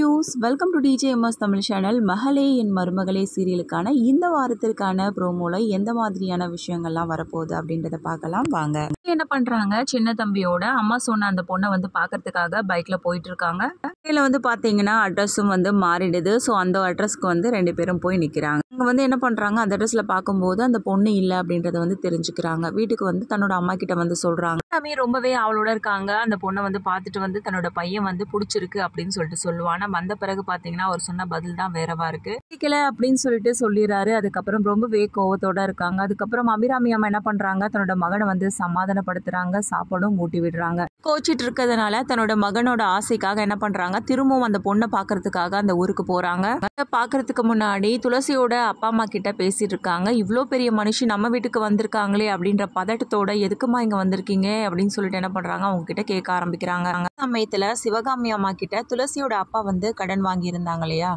Views welcome to TJMS Tamil channel. மகளே என் மருமகளே சீரியலுக்கான இந்த வாரத்திற்கான ப்ரோமோல எந்த மாதிரியான விஷயங்கள்லாம் வரப்போகுது அப்படின்றத பார்க்கலாம் வாங்க. என்ன பண்றாங்க, சின்ன தம்பியோட அம்மா சொன்ன அந்த பொண்ணை வந்து பார்க்கறதுக்காக பைக்ல போயிட்டு இருக்காங்க. இதில் வந்து பார்த்தீங்கன்னா அட்ரஸும் வந்து மாறிடுது. ஸோ அந்த அட்ரஸ்க்கு வந்து 2 பேரும் போய் நிற்கிறாங்க. அவங்க வந்து என்ன பண்ணுறாங்க, அந்த அட்ரஸில் பார்க்கும்போது அந்த பொண்ணு இல்லை அப்படின்றத வந்து தெரிஞ்சுக்கிறாங்க. வீட்டுக்கு வந்து தன்னோட அம்மா கிட்ட வந்து சொல்கிறாங்க. எல்லாமே ரொம்பவே அவளோட இருக்காங்க. அந்த பொண்ணை வந்து பார்த்துட்டு வந்து தன்னோட பையன் வந்து பிடிச்சிருக்கு அப்படின்னு சொல்லிட்டு சொல்லுவான். ஆனால் வந்த பிறகு பார்த்தீங்கன்னா அவர் சொன்ன பதில் தான் வேறவா இருக்கு. பிடிக்கல அப்படின்னு சொல்லிட்டு சொல்லிடுறாரு. அதுக்கப்புறம் ரொம்பவே கோவத்தோட இருக்காங்க. அதுக்கப்புறம் அபிராமி அம்மா என்ன பண்ணுறாங்க, தன்னோட மகனை வந்து சமாதானப்படுத்துறாங்க, சாப்பாடும் ஊட்டி விடுறாங்க. கோச்சிட்டு இருக்கிறதுனால தன்னோட மகனோட ஆசைக்காக என்ன பண்ணுறாங்க, திரும்பவும் அந்த பொண்ணை பார்க்கறதுக்காக அந்த ஊருக்கு போகிறாங்க. பார்க்கறதுக்கு முன்னாடி துளசியோட அப்பா அம்மா கிட்ட பேசிட்டு இருக்காங்க. இவ்வளோ பெரிய மனுஷி நம்ம வீட்டுக்கு வந்திருக்காங்களே அப்படின்ற பதட்டத்தோட எதுக்குமா இங்கே வந்திருக்கீங்க அப்படின்னு சொல்லிட்டு என்ன பண்ணுறாங்க, அவங்க கிட்ட கேட்க ஆரம்பிக்கிறாங்க. சமயத்தில் சிவகாமி அம்மா கிட்ட துளசியோட அப்பா வந்து கடன் வாங்கியிருந்தாங்க இல்லையா,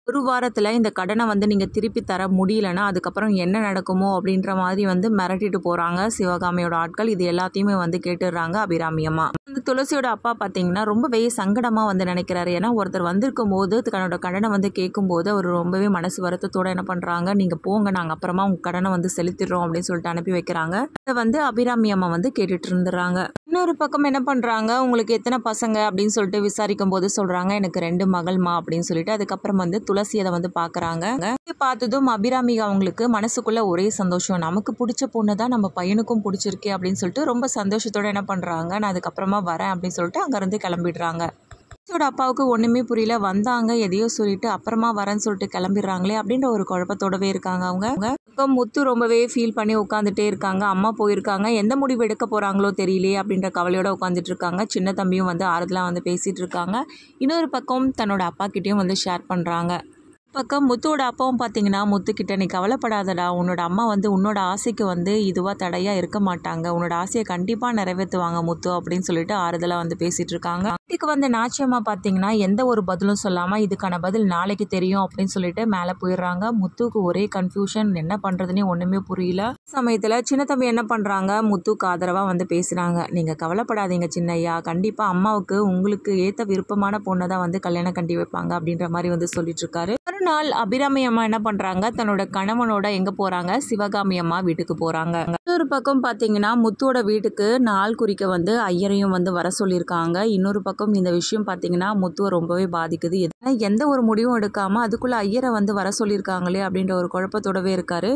ஒரு வாரத்தில் இந்த கடனை வந்து நீங்கள் திருப்பி தர முடியலன்னா அதுக்கப்புறம் என்ன நடக்குமோ அப்படின்ற மாதிரி வந்து மிரட்டிட்டு போகிறாங்க சிவகாமியோட ஆட்கள். இது எல்லாத்தையுமே வந்து கேட்டுடுறாங்க அபிராமி அம்மா. அந்த துளசியோட அப்பா பார்த்தீங்கன்னா ரொம்பவே சங்கடமாக வந்து நினைக்கிறாரு. ஏன்னா ஒருத்தர் வந்திருக்கும் போது தன்னோட கடனை வந்து கேட்கும்போது அவர் ரொம்பவே மனசு வருத்தத்தோட என்ன பண்ணுறாங்க, நீங்கள் போங்க, நாங்கள் அப்புறமா உங்கள் கடனை வந்து செலுத்திடுறோம் அப்படின்னு சொல்லிட்டு அனுப்பி வைக்கிறாங்க. அதை வந்து அபிராமி அம்மா வந்து கேட்டுட்டு இருந்துடுறாங்க. இன்னொரு பக்கம் என்ன பண்ணுறாங்க, உங்களுக்கு எத்தனை பசங்க அப்படின்னு சொல்லிட்டு விசாரிக்கும் போது சொல்கிறாங்க, எனக்கு 2 மகள்மா அப்படின்னு சொல்லிட்டு. அதுக்கப்புறம் வந்து துளசி அதை வந்து பார்க்குறாங்க. பார்த்ததும் அபிராமி அவங்களுக்கு மனசுக்குள்ள ஒரே சந்தோஷம், நமக்கு பிடிச்ச பொண்ணு தான் நம்ம பையனுக்கும் பிடிச்சிருக்கே அப்படின்னு சொல்லிட்டு ரொம்ப சந்தோஷத்தோட என்ன பண்ணுறாங்க, நான் அதுக்கப்புறமா வரேன் அப்படின்னு சொல்லிட்டு அங்கேருந்து கிளம்பிடுறாங்க. துளசியோட அப்பாவுக்கு ஒன்றுமே புரியல. வந்தாங்க எதையோ சொல்லிட்டு அப்புறமா வரேன்னு சொல்லிட்டு கிளம்பிடுறாங்களே அப்படின்ற ஒரு குழப்பத்தோடவே இருக்காங்க அவங்க. முத்து ரொம்பவே ஃபீல் பண்ணி உட்காந்துட்டே இருக்காங்க. அம்மா போயிருக்காங்க, எந்த முடிவு எடுக்க போகிறாங்களோ தெரியலையே அப்படின்ற கவலையோட உட்காந்துட்டு இருக்காங்க. சின்ன தம்பியும் வந்து ஆறுதலாக வந்து பேசிகிட்டு இருக்காங்க. இன்னொரு பக்கம் தன்னோட அப்பா கிட்டேயும் வந்து ஷேர் பண்ணுறாங்க. பக்கம் முத்துவோட அப்பாவும் பார்த்தீங்கன்னா, முத்துக்கிட்ட நீ கவலைப்படாதடா, உன்னோட அம்மா வந்து உன்னோட ஆசைக்கு வந்து இதுவாக தடையாக இருக்க மாட்டாங்க, உன்னோட ஆசையை கண்டிப்பாக நிறைவேற்றுவாங்க முத்து அப்படின்னு சொல்லிட்டு ஆறுதலாக வந்து பேசிகிட்டு இருக்காங்க. வீட்டுக்கு வந்து நாச்சியம்மா பார்த்தீங்கன்னா எந்த ஒரு பதிலும் சொல்லாமல் இதுக்கான பதில் நாளைக்கு தெரியும் அப்படின்னு சொல்லிட்டு மேலே போயிடுறாங்க. முத்துக்கு ஒரே கன்ஃபியூஷன், என்ன பண்ணுறதுனே ஒன்றுமே புரியல. சமயத்தில் சின்ன தம்பி என்ன பண்ணுறாங்க, முத்துக்கு ஆதரவாக வந்து பேசுகிறாங்க. நீங்கள் கவலைப்படாதீங்க சின்னையா, கண்டிப்பாக அம்மாவுக்கு உங்களுக்கு ஏற்ற விருப்பமான பொண்ணை தான் வந்து கல்யாணம் கட்டி வைப்பாங்க அப்படின்ற மாதிரி வந்து சொல்லிட்டு இருக்காரு. நாள் அபிராமி அம்மா என்ன பண்றாங்க, தன்னோட கணவனோட எங்க போறாங்க, சிவகாமி அம்மா வீட்டுக்கு போறாங்க. இன்னொரு பக்கம் பாத்தீங்கன்னா முத்துவோட வீட்டுக்கு நாள் குறிக்க வந்து ஐயரையும் வந்து வர சொல்லியிருக்காங்க. இன்னொரு பக்கம் இந்த விஷயம் பாத்தீங்கன்னா முத்துவை ரொம்பவே பாதிக்குது. எந்த ஒரு முடிவும் எடுக்காம அதுக்குள்ள ஐயரை வந்து வர சொல்லியிருக்காங்களே அப்படின்ற ஒரு குழப்பத்தோடவே இருக்காரு.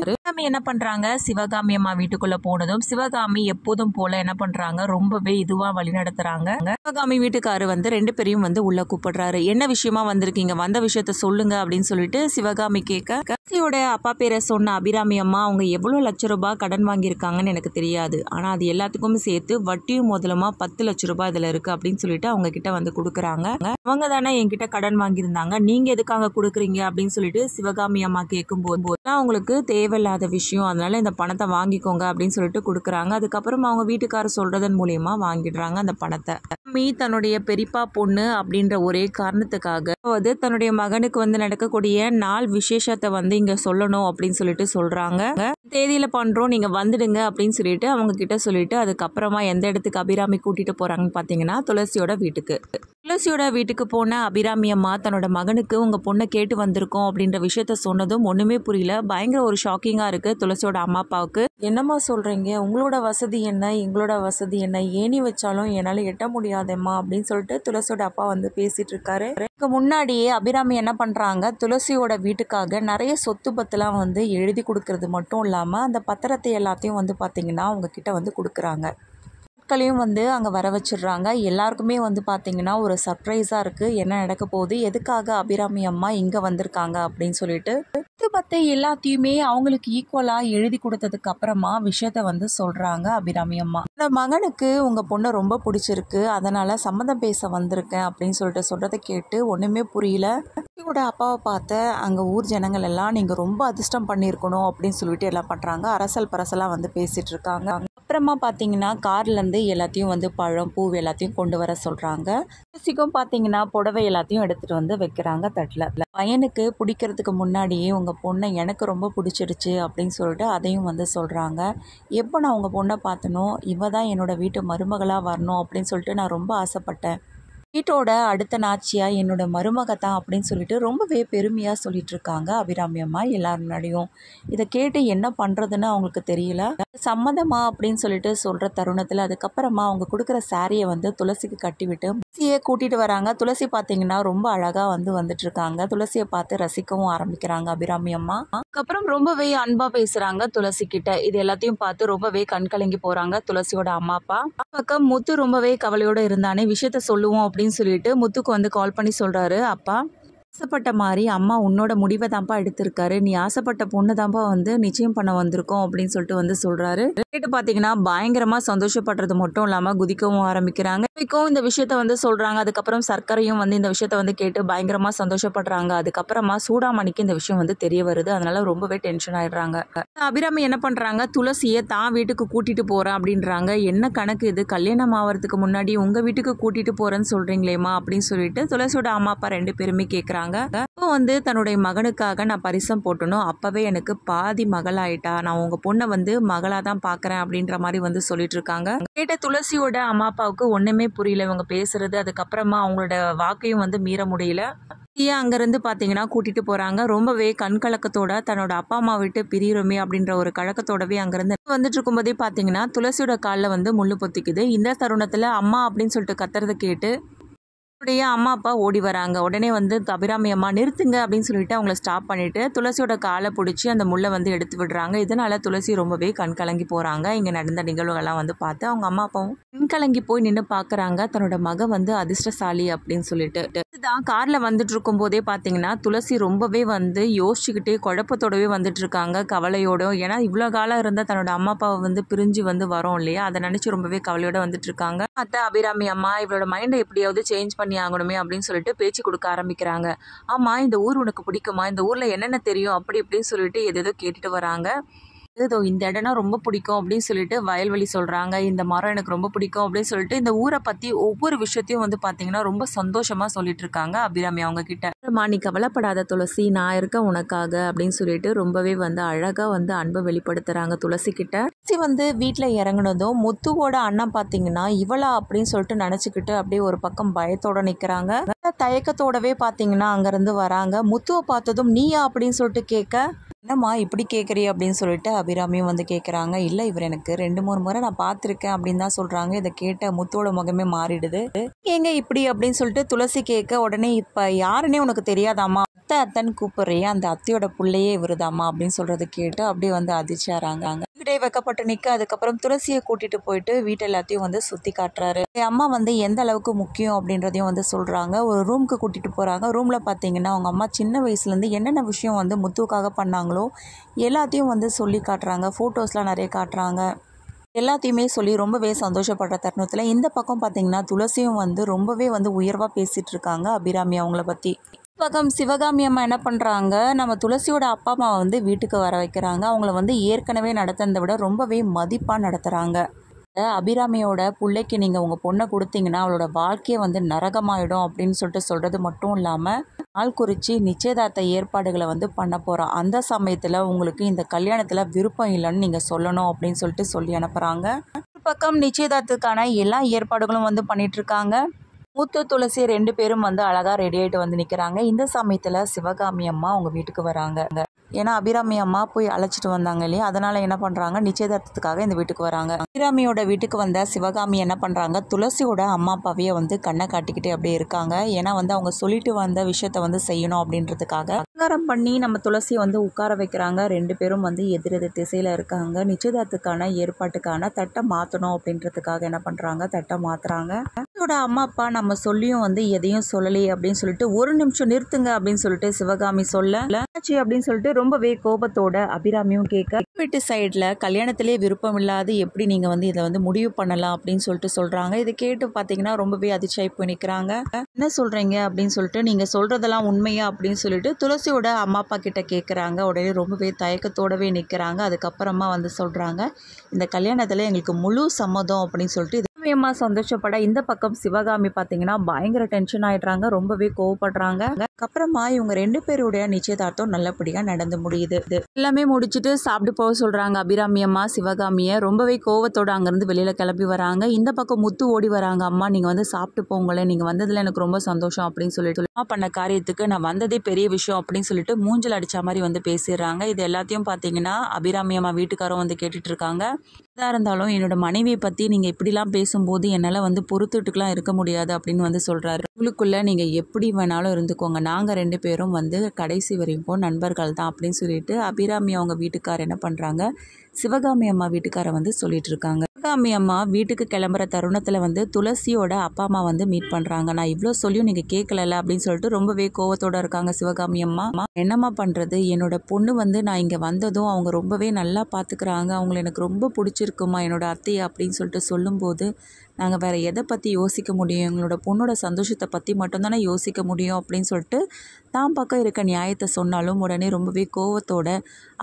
என்ன பண்றாங்க, சிவகாமி அம்மா வீட்டுக்குள்ள போனதும் சிவகாமி எப்போதும் போல என்ன பண்றாங்க, ரொம்பவே இதுவா வழி நடத்துறாங்க. சிவகாமி வீட்டுக்காரு வந்து 2 பேரையும் வந்து உள்ள கூப்பிடுறாரு. என்ன விஷயமா வந்திருக்கீங்க, வந்த விஷயத்த சொல்லுங்க அப்படின்னு சொல்லிட்டு சிவகாமி கேட்க, துளசியோட அப்பா பேரை சொன்ன அபிராமி அம்மா அவங்க எவ்வளோ லட்ச ரூபாய் கடன் வாங்கியிருக்காங்கன்னு எனக்கு தெரியாது, ஆனால் அது எல்லாத்துக்கும் சேர்த்து வட்டியும் முதலமா 10 லட்ச ரூபாய் இதில் இருக்கு அப்படின்னு சொல்லிட்டு அவங்க கிட்ட வந்து கொடுக்குறாங்க. அவங்க தானே என்கிட்ட கடன் வாங்கியிருந்தாங்க, நீங்க எதுக்காக கொடுக்குறீங்க அப்படின்னு சொல்லிட்டு சிவகாமி அம்மா கேட்கும்போது அவங்களுக்கு தேவையில்லாத விஷயம், அதனால இந்த பணத்தை வாங்கிக்கோங்க அப்படின்னு சொல்லிட்டு கொடுக்குறாங்க. அதுக்கப்புறம் அவங்க வீட்டுக்காரர் சொல்றதன் மூலியமா வாங்கிடுறாங்க அந்த பணத்தை. தன்னுடைய பெரியப்பா பொண்ணு அப்படின்ற ஒரே காரணத்துக்காக அதாவது தன்னுடைய மகனுக்கு வந்து நடக்கக்கூடிய நாள் விசேஷத்தை வந்து இங்க சொல்லணும் அப்படின்னு சொல்லிட்டு சொல்றாங்க. தேதியில பண்றோம், நீங்க வந்துடுங்க அப்படின்னு சொல்லிட்டு அவங்க கிட்ட சொல்லிட்டு அதுக்கப்புறமா எந்த இடத்துக்கு அபிராமி கூட்டிட்டு போறாங்கன்னு பாத்தீங்கன்னா துளசியோட வீட்டுக்கு. துளசியோட வீட்டுக்கு போன அபிராமி அம்மா தன்னோட மகனுக்கு உங்க பொண்ணை கேட்டு வந்திருக்கோம் அப்படின்ற விஷயத்த சொன்னதும் ஒண்ணுமே புரியல. பயங்கர ஒரு ஷாக்கிங்கா இருக்கு துளசியோட அம்மா அப்பாவுக்கு. என்னம்மா சொல்றீங்க, உங்களோட வசதி என்ன எங்களோட வசதி என்ன, ஏணி வச்சாலும் என்னால எட்ட முடியாதேம்மா அப்படின்னு சொல்லிட்டு துளசியோட அப்பா வந்து பேசிட்டு இருக்காரு. முன்னாடியே அபிராமி என்ன பண்றாங்க, துளசியோட வீட்டுக்காக நிறைய சொத்து பத்துலாம் வந்து எழுதி கொடுக்கறது மட்டும் இல்லாம அந்த பத்திரத்தை எல்லாத்தையும் வந்து பாத்தீங்கன்னா அவங்க கிட்ட வந்து கொடுக்குறாங்க. மக்களையும் வந்து அங்கே வர வச்சிடுறாங்க. எல்லாருக்குமே வந்து பார்த்தீங்கன்னா ஒரு சர்ப்ரைஸாக இருக்குது, என்ன நடக்க போகுது, எதுக்காக அபிராமி அம்மா இங்கே வந்திருக்காங்க அப்படின்னு சொல்லிட்டு பத்தை எல்லாத்தையுமே அவங்களுக்கு ஈக்குவலாக எழுதி கொடுத்ததுக்கு அப்புறமா விஷயத்த வந்து சொல்கிறாங்க அபிராமி அம்மா. என்னோட மகனுக்கு உங்கள் பொண்ணை ரொம்ப பிடிச்சிருக்கு, அதனால் சம்மதம் பேச வந்திருக்கேன் அப்படின்னு சொல்லிட்டு சொல்கிறத கேட்டு ஒன்றுமே புரியல. இவரோட அப்பாவை பார்த்த அங்கே ஊர் ஜனங்கள் எல்லாம் நீங்கள் ரொம்ப அதிர்ஷ்டம் பண்ணியிருக்கணும் அப்படின்னு சொல்லிட்டு எல்லாம் பண்ணுறாங்க. அரசல் பரசலாக வந்து பேசிகிட்டு இருக்காங்க. அப்புறமா பார்த்தீங்கன்னா கார்லேருந்து எல்லாத்தையும் வந்து பழம் பூ எல்லாத்தையும் கொண்டு வர சொல்கிறாங்க. துளசிக்கும் பார்த்தீங்கன்னா புடவை எல்லாத்தையும் எடுத்துகிட்டு வந்து வைக்கிறாங்க தட்டில். பையனுக்கு பிடிக்கிறதுக்கு முன்னாடியே உங்கள் பொண்ணை எனக்கு ரொம்ப பிடிச்சிருச்சு அப்படின்னு சொல்லிட்டு அதையும் வந்து சொல்கிறாங்க. எப்போ நான் உங்கள் பொண்ணை பார்த்தனோ இவ தான் என்னோடய வீட்டு மருமகளாக வரணும் அப்படின்னு சொல்லிட்டு நான் ரொம்ப ஆசைப்பட்டேன். வீட்டோட அடுத்த நாச்சியா என்னோட மருமக தான் அப்படின்னு சொல்லிட்டு ரொம்பவே பெருமையாக சொல்லிட்டு இருக்காங்க அபிராமி அம்மா எல்லார் முன்னாடியும். இதை கேட்டு என்ன பண்ணுறதுன்னு அவங்களுக்கு தெரியல. சம்மதமா அப்படின்னு சொல்லிட்டு சொல்கிற தருணத்தில் அதுக்கப்புறமா அவங்க கொடுக்குற சாரியை வந்து துளசிக்கு கட்டிவிட்டு துளசியை கூட்டிகிட்டு வராங்க. துளசி பார்த்தீங்கன்னா ரொம்ப அழகாக வந்துட்டு இருக்காங்க. துளசியை பார்த்து ரசிக்கவும் ஆரம்பிக்கிறாங்க அபிராமி அம்மா. அதுக்கப்புறம் ரொம்பவே அன்பாக பேசுகிறாங்க துளசி கிட்ட. இது எல்லாத்தையும் பார்த்து ரொம்பவே கண்கலங்கி போகிறாங்க துளசியோட அம்மா அப்பா. பக்கம் முத்து ரொம்பவே கவலையோடு இருந்தானே விஷயத்த சொல்லுவோம் அப்படின்னு சொல்லிட்டு முத்துக்கு வந்து கால் பண்ணி சொல்கிறாரு, அப்பா ஆசைப்பட்ட மாதிரி அம்மா உன்னோட முடிவை தான்ப்பா எடுத்திருக்காரு. நீ ஆசைப்பட்ட பொண்ணு தான்ப்பா வந்து நிச்சயம் பண்ண வந்திருக்கோம் அப்படின்னு சொல்லிட்டு வந்து சொல்கிறாரு. கேட்டு பார்த்தீங்கன்னா பயங்கரமாக சந்தோஷப்படுறது மட்டும் இல்லாமல் குதிக்கவும் ஆரம்பிக்கிறாங்க. இந்த விஷயத்த வந்து சொல்கிறாங்க. அதுக்கப்புறம் சர்க்கரையும் வந்து இந்த விஷயத்த வந்து கேட்டு பயங்கரமாக சந்தோஷப்படுறாங்க. அதுக்கப்புறமா சூடாமணிக்கு இந்த விஷயம் வந்து தெரிய வருது. அதனால ரொம்பவே டென்ஷன் ஆயிடுறாங்க. அபிராமி என்ன பண்ணுறாங்க, துளசியை தான் வீட்டுக்கு கூட்டிகிட்டு போகிறேன் அப்படின்றாங்க. என்ன கணக்கு இது, கல்யாணம் ஆகிறதுக்கு முன்னாடி உங்கள் வீட்டுக்கு கூட்டிகிட்டு போகிறேன்னு சொல்கிறீங்களேம்மா அப்படின்னு சொல்லிட்டு துளசியோட அம்மா அப்பா 2 பேருமே கேட்குறாங்க. இப்போ வந்து தன்னுடைய மகனுக்காக நான் பரிசம் போட்டணும், அப்பவே எனக்கு பாதி மகள் ஆயிட்டா, நான் உங்க பொண்ணை வந்து மகளா தான் பாக்குறேன் அப்படின்ற மாதிரி வந்து சொல்லிட்டு இருக்காங்க. கேட்ட துளசியோட அம்மா அப்பாவுக்கு ஒண்ணுமே புரியல இவங்க பேசுறது. அதுக்கப்புறமா அவங்களோட வாக்கையும் வந்து மீற முடியல. அங்கிருந்து பாத்தீங்கன்னா கூட்டிட்டு போறாங்க. ரொம்பவே கண்கலக்கத்தோட தன்னோட அப்பா அம்மா விட்டு பிரியுமே அப்படின்ற ஒரு கழக்கத்தோடவே அங்கிருந்து வந்துட்டு இருக்கும்போதே பாத்தீங்கன்னா துளசியோட காலில் வந்து முள்ளு பொத்திக்குது. இந்த தருணத்துல அம்மா அப்படின்னு சொல்லிட்டு கத்துறதை கேட்டு அம்மா அப்பா ஓடி வராங்க. உடனே வந்து அபிராமி அம்மா நிறுத்துங்க அப்படின்னு சொல்லிட்டு அவங்கள ஸ்டாப் பண்ணிட்டு துளசியோட காலை பிடிச்சி அந்த முள்ளை வந்து எடுத்து விடுறாங்க. இதனால துளசி ரொம்பவே கண்கலங்கி போறாங்க. இங்க நடந்த நிகழ்வுகள்லாம் வந்து பார்த்து அவங்க அம்மா அப்பாவும் கண்கலங்கி போய் நின்று பாக்குறாங்க. தன்னோட மக வந்து அதிர்ஷ்டசாலி அப்படின்னு சொல்லிட்டு. இதுதான் கார்ல வந்துட்டு இருக்கும் போதே பாத்தீங்கன்னா துளசி ரொம்பவே வந்து யோசிச்சுக்கிட்டே குழப்பத்தோடவே வந்துட்டு இருக்காங்க, கவலையோட. ஏன்னா இவ்வளவு காலம் இருந்த தன்னோட அம்மா அப்பாவை வந்து பிரிஞ்சு வந்து வரோம் இல்லையா, அதை நினைச்சு ரொம்பவே கவலையோட வந்துட்டு இருக்காங்க. அத்தை அபிராமி அம்மா இவளோட மைண்டை எப்படியாவது சேஞ்ச் பண்ணி ஆகணுமே அப்படின்னு சொல்லிட்டு பேச்சு கொடுக்க ஆரம்பிக்கிறாங்க. ஆமா, இந்த ஊர் உனக்கு பிடிக்குமா, இந்த ஊர்ல என்னென்ன தெரியும் அப்படி இப்படின்னு சொல்லிட்டு எதோ கேட்டுட்டு வராங்க. ஏதோ இந்த இடம்னா ரொம்ப பிடிக்கும் அப்படின்னு சொல்லிட்டு வயல்வெளி சொல்றாங்க. இந்த மரம் எனக்கு ரொம்ப பிடிக்கும் அப்படின்னு சொல்லிட்டு இந்த ஊரை பத்தி ஒவ்வொரு விஷயத்தையும் வந்து பாத்தீங்கன்னா ரொம்ப சந்தோஷமா சொல்லிட்டு இருக்காங்க அபிராமி அவங்க கிட்ட. நீ கவலைப்படாத துளசி, நான் இருக்க உனக்காக அப்படின்னு சொல்லிட்டு ரொம்பவே வந்து அழகா வந்து அன்பை வெளிப்படுத்துறாங்க துளசி கிட்ட. துளசி வந்து வீட்டுல இறங்குனதும் முத்துவோட அண்ணன் பாத்தீங்கன்னா இவளா அப்படின்னு சொல்லிட்டு நினைச்சுக்கிட்டு அப்படியே ஒரு பக்கம் பயத்தோட நிக்கிறாங்க. தயக்கத்தோடவே பாத்தீங்கன்னா அங்கிருந்து வராங்க. முத்துவை பார்த்ததும் நீயா அப்படின்னு சொல்லிட்டு கேட்க, என்னம்மா இப்படி கேட்குறீ அப்படின்னு சொல்லிட்டு அபிராமியும் வந்து கேட்குறாங்க. இல்லை, இவர் எனக்கு 2-3 முறை நான் பார்த்துருக்கேன் அப்படின்னு தான் சொல்கிறாங்க. இதை கேட்ட முத்தோட முகமே மாறிடுது. ஏங்க இப்படி அப்படின்னு சொல்லிட்டு துளசி கேட்க, உடனே இப்போ யாருன்னே உனக்கு தெரியாதாம்மா, அத்தை அத்தைன்னு கூப்பிட்றியா, அந்த அத்தையோட பிள்ளையே இவருதாம்மா அப்படின்னு சொல்கிறது கேட்டு அப்படியே வந்து அதிர்ச்சியாராங்க. கிட்டே வைக்கப்பட்டு நிற்க அதுக்கப்புறம் துளசியை கூட்டிகிட்டு போயிட்டு வீட்டு எல்லாத்தையும் வந்து சுற்றி காட்டுறாரு. அம்மா வந்து எந்த அளவுக்கு முக்கியம் அப்படின்றதையும் வந்து சொல்கிறாங்க. ஒரு ரூமுக்கு கூட்டிகிட்டு போகிறாங்க. ரூமில் பார்த்தீங்கன்னா அவங்க அம்மா சின்ன வயசுலேருந்து என்னென்ன விஷயம் வந்து முத்துவுக்காக பண்ணாங்களோ எல்லாத்தையும் வந்து சொல்லி காட்டுறாங்க. ஃபோட்டோஸ்லாம் நிறைய காட்டுறாங்க. எல்லாத்தையுமே சொல்லி ரொம்பவே சந்தோஷப்படுற தருணத்தில் இந்த பக்கம் பார்த்தீங்கன்னா துளசியும் வந்து ரொம்பவே வந்து உயர்வாக பேசிகிட்டு இருக்காங்க அபிராமி அவங்கள பற்றி. பக்கம் சிவகாமி அம்மா என்ன பண்ணுறாங்க, நம்ம துளசியோட அப்பா அம்மாவை வந்து வீட்டுக்கு வர வைக்கிறாங்க. அவங்கள வந்து ஏற்கனவே நடத்துறதை விட ரொம்பவே மதிப்பாக நடத்துகிறாங்க. அபிராமியோட பிள்ளைக்கு நீங்கள் உங்கள் பொண்ணை கொடுத்தீங்கன்னா அவளோட வாழ்க்கையை வந்து நரகமாயிடும் அப்படின்னு சொல்கிறது மட்டும் இல்லாமல் நாள் குறித்து நிச்சயதார்த்த ஏற்பாடுகளை வந்து பண்ண போகிறோம். அந்த சமயத்தில் உங்களுக்கு இந்த கல்யாணத்தில் விருப்பம் இல்லைன்னு நீங்கள் சொல்லணும் அப்படின்னு சொல்லிட்டு சொல்லி அனுப்புகிறாங்க. ஒரு பக்கம் நிச்சயதார்த்தத்துக்கான எல்லா ஏற்பாடுகளும் வந்து பண்ணிகிட்ருக்காங்க. முத்து துளசி 2 பேரும் வந்து அழகாக ரெடி ஆகிட்டு வந்து நிற்கிறாங்க. இந்த சமயத்தில் சிவகாமி அம்மா அவங்க வீட்டுக்கு வராங்க. ஏன்னா அபிராமி அம்மா போய் அழைச்சிட்டு வந்தாங்க இல்லையா, அதனால் என்ன பண்ணுறாங்க, நிச்சயதார்த்தத்துக்காக இந்த வீட்டுக்கு வராங்க. அபிராமியோட வீட்டுக்கு வந்த சிவகாமி என்ன பண்ணுறாங்க, துளசியோட அம்மா அப்பாவையே வந்து கண்ணை காட்டிக்கிட்டே அப்படியே இருக்காங்க. ஏன்னா வந்து அவங்க சொல்லிட்டு வந்த விஷயத்த வந்து செய்யணும் அப்படின்றதுக்காக அலங்காரம் பண்ணி நம்ம துளசியை வந்து உட்கார வைக்கிறாங்க. 2 பேரும் வந்து எதிரெதிர் திசையில் இருக்காங்க. நிச்சயதார்த்தத்துக்கான ஏற்பாட்டுக்கான தட்டை மாற்றணும் அப்படின்றதுக்காக என்ன பண்ணுறாங்க, தட்டை மாற்றுறாங்க. அம்மா அப்பா நம்ம சொல்லியும் வந்து எதையும் சொல்லலையே அப்படின்னு சொல்லிட்டு, ஒரு நிமிஷம் நிறுத்துங்க அப்படின்னு சொல்லிட்டு சிவகாமி சொல்ல அப்படின்னு சொல்லிட்டு ரொம்பவே கோபத்தோட அபிராமியும் கேட்க, வீட்டு சைடில் கல்யாணத்திலே விருப்பம் இல்லாது எப்படி நீங்கள் வந்து இதை வந்து முடிவு பண்ணலாம் அப்படின்னு சொல்லிட்டு சொல்கிறாங்க. இதை கேட்டு பார்த்தீங்கன்னா ரொம்பவே அதிர்ச்சியாகி போய் நிற்கிறாங்க. என்ன சொல்கிறீங்க அப்படின்னு சொல்லிட்டு, நீங்கள் சொல்கிறதெல்லாம் உண்மையா அப்படின்னு சொல்லிட்டு துளசியோட அம்மா அப்பா கிட்ட கேட்குறாங்க. உடனே ரொம்பவே தயக்கத்தோடவே நிற்கிறாங்க. அதுக்கப்புறமா வந்து சொல்கிறாங்க, இந்த கல்யாணத்தில் எங்களுக்கு முழு சம்மதம் அப்படின்னு சொல்லிட்டு அம்மா சந்தோஷப்பட இந்த பக்கம் சிவகாமி பார்த்தீங்கன்னா பயங்கர டென்ஷன் ஆயிடுறாங்க, ரொம்பவே கோவப்படுறாங்க. அதுக்கப்புறமா இவங்க 2 பேருடைய நிச்சயதார்த்தம் நல்லபடியாக நடந்து முடியுது. எல்லாமே முடிச்சுட்டு சாப்பிட்டு போக சொல்கிறாங்க அபிராமி அம்மா சிவகாமியை. ரொம்பவே கோவத்தோடு அங்கேருந்து வெளியில் கிளம்பி வராங்க. இந்த பக்கம் முத்து ஓடி வராங்க, அம்மா நீங்கள் வந்து சாப்பிட்டு போங்களேன், நீங்கள் வந்ததில் எனக்கு ரொம்ப சந்தோஷம் அப்படின்னு சொல்லிட்டு அம்மா பண்ண காரியத்துக்கு நான் வந்ததே பெரிய விஷயம் அப்படின்னு சொல்லிட்டு மூஞ்சில் அடித்த மாதிரி வந்து பேசிடுறாங்க. இது எல்லாத்தையும் பார்த்தீங்கன்னா அபிராமி அம்மா வீட்டுக்காரரும் வந்து கேட்டுட்டு இருக்காங்க. எதாக இருந்தாலும் என்னோட மனைவியை பற்றி நீங்கள் இப்படிலாம் பேசும்போது என்னால் வந்து பொறுத்துட்டுலாம் இருக்க முடியாது அப்படின்னு வந்து சொல்கிறாரு. உங்களுக்குள்ளே நீங்கள் எப்படி வேணாலும் இருந்துக்கோங்க, நாங்கள் 2 பேரும் வந்து கடைசி வரைக்கும் நண்பர்கள் தான் அப்படின்னு சொல்லிட்டு அபிராமி அவங்க வீட்டுக்கார் என்ன பண்ணுறாங்க, சிவகாமி அம்மா வீட்டுக்காரை வந்து சொல்லிட்டு இருக்காங்க. சிவகாமி அம்மா வீட்டுக்கு கிளம்புற தருணத்தில் வந்து துளசியோட அப்பா அம்மா வந்து மீட் பண்ணுறாங்க. நான் இவ்வளோ சொல்லியும் நீங்கள் கேட்கல அப்படின்னு சொல்லிட்டு ரொம்பவே கோவத்தோடு இருக்காங்க சிவகாமி அம்மா. என்னம்மா பண்ணுறது, என்னோட பொண்ணு வந்து நான் இங்கே வந்ததும் அவங்க ரொம்பவே நல்லா பார்த்துக்கிறாங்க, அவங்கள எனக்கு ரொம்ப பிடிச்சிருக்குமா என்னோட அத்தையை அப்படின்னு சொல்லிட்டு சொல்லும்போது நாங்கள் வேறு எதை பற்றி யோசிக்க முடியும், எங்களோட பொண்ணோட சந்தோஷத்தை பற்றி மட்டும்தானே யோசிக்க முடியும் அப்படின்னு சொல்லிட்டு தான் பக்கம் இருக்க நியாயத்தை சொன்னாலும் உடனே ரொம்பவே கோவத்தோட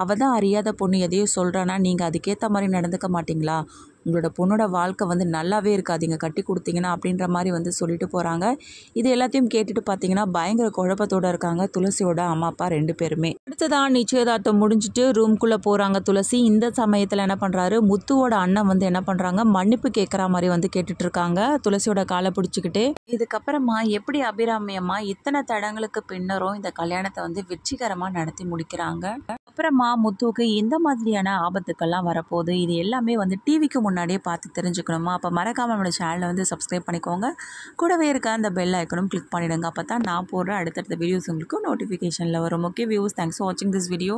அவள் தான் அறியாத பொண்ணு எதையோ சொல்கிறானா, நீங்கள் அதுக்கேற்ற மாதிரி நடந்துக்க மாட்டிங்களா, உங்களோட பொண்ணோட வாழ்க்கை வந்து நல்லாவே இருக்காது இங்கே கட்டி கொடுத்தீங்கன்னா அப்படின்ற மாதிரி வந்து சொல்லிட்டு போகிறாங்க. இது எல்லாத்தையும் கேட்டுட்டு பார்த்தீங்கன்னா பயங்கர குழப்பத்தோடு இருக்காங்க துளசியோட அம்மா அப்பா 2 பேருமே. அடுத்ததான் நிச்சயதார்த்தம் முடிஞ்சுட்டு ரூம்குள்ளே போகிறாங்க துளசி. இந்த சமயத்தில் என்ன பண்ணுறாரு, முத்துவோட அண்ணன் வந்து என்ன பண்ணுறாங்க, மன்னிப்பு கேட்குற மாதிரி வந்து கேட்டுட்டு இருக்காங்க துளசியோட காலை பிடிச்சிக்கிட்டே. இதுக்கப்புறமா எப்படி அபிராமி அம்மா இத்தனை தடங்களுக்கு பின்னரும் இந்த கல்யாணத்தை வந்து வெற்றிகரமாக நடத்தி முடிக்கிறாங்க. அப்புறமா முத்துவுக்கு இந்த மாதிரியான ஆபத்துக்கள்லாம் வரப்போகுது, இது எல்லாமே வந்து டிவிக்கு முன்னாடியே பார்த்து தெரிஞ்சுக்கணுமா, அப்போ மறக்காமல் நம்மளோட சேனலை வந்து சப்ஸ்கிரைப் பண்ணிக்கோங்க, கூடவே இருக்க அந்த பெல் ஐக்கனும் கிளிக் பண்ணிவிடுங்க, அப்போ தான் நான் போடுற அடுத்தடுத்த வீடியோஸ் உங்களுக்கு நோட்டிஃபிகேஷனில் வரும். ஓகே வியூஸ், தேங்க்ஸ் ஃபார் வாட்சிங் திஸ் வீடியோ.